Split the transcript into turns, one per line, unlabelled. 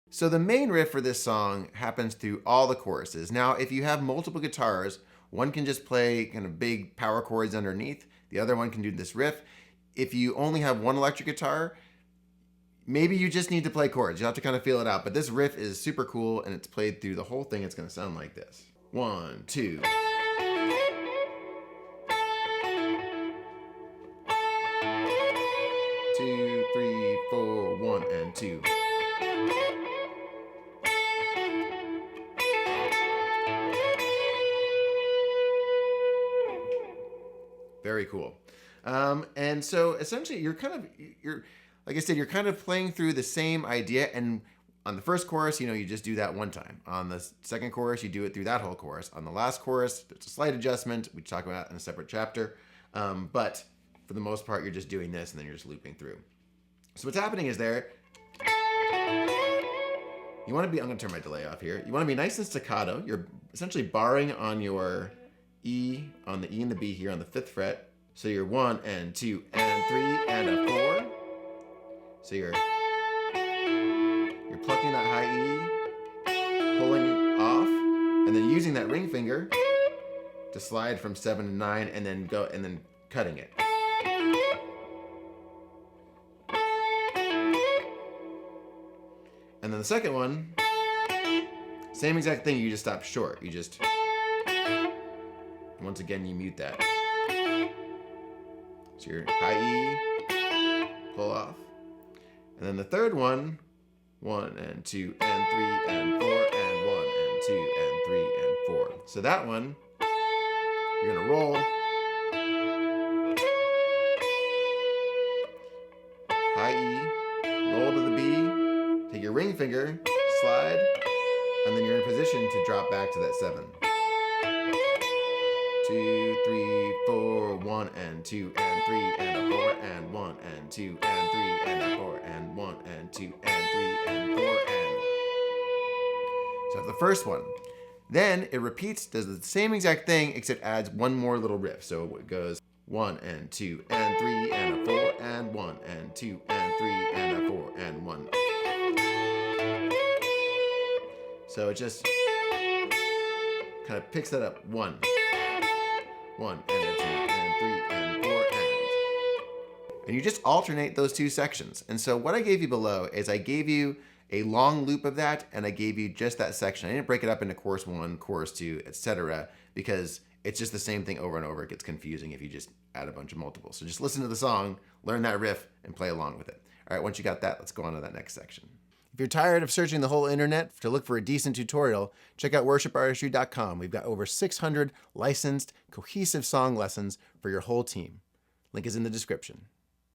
So the main riff for this song happens through all the choruses. Now, if you have multiple guitars, one can just play kind of big power chords underneath. The other one can do this riff. If you only have one electric guitar, maybe you just need to play chords. You'll have to kind of feel it out. But this riff is super cool, and it's played through the whole thing. It's going to sound like this. 1, 2. 2, 3, 4, 1, and 2. Very cool. And so essentially you're like I said, you're kind of playing through the same idea. And on the first chorus, you just do that one time. On the second chorus, you do it through that whole chorus. On the last chorus, there's a slight adjustment. We talk about it in a separate chapter. But for the most part, you're just doing this and then you're just looping through. So what's happening is I'm going to turn my delay off here. You want to be nice and staccato. You're essentially barring on your E, on the E and the B here on the 5th fret. So you're 1 and 2 and 3 and a 4. So you're plucking that high E, pulling off, and then using that ring finger to slide from 7 to 9 and then cutting it. And then the second one, same exact thing, you just stop short. Once again, you mute that. So your high E, pull off. And then the third one, 1 and 2 and 3 and 4 and 1 and 2 and 3 and 4. So that one, you're going to roll. High E, roll to the B, take your ring finger, slide, and then you're in position to drop back to that 7. 2, 3, 4, 1 and 2 and 3 and a 4 and 1 and 2 and 3 and a 4 and 1 and 2 and 3 and 4 and. So the first one. Then it repeats, does the same exact thing, except adds one more little riff. So it goes 1 and 2 and 3 and a 4 and 1 and 2 and 3 and a 4 and 1. So it just kind of picks that up. 1 and a 2 and 3 and 4 and you just alternate those two sections. And so what I gave you below is I gave you a long loop of that, and I gave you just that section. I didn't break it up into chorus 1, chorus 2, etc., because it's just the same thing over and over. It gets confusing if you just add a bunch of multiples. So just listen to the song, learn that riff, and play along with it. All right, once you got that, let's go on to that next section. If you're tired of searching the whole internet to look for a decent tutorial, check out worshipartistry.com. We've got over 600 licensed, cohesive song lessons for your whole team. Link is in the description.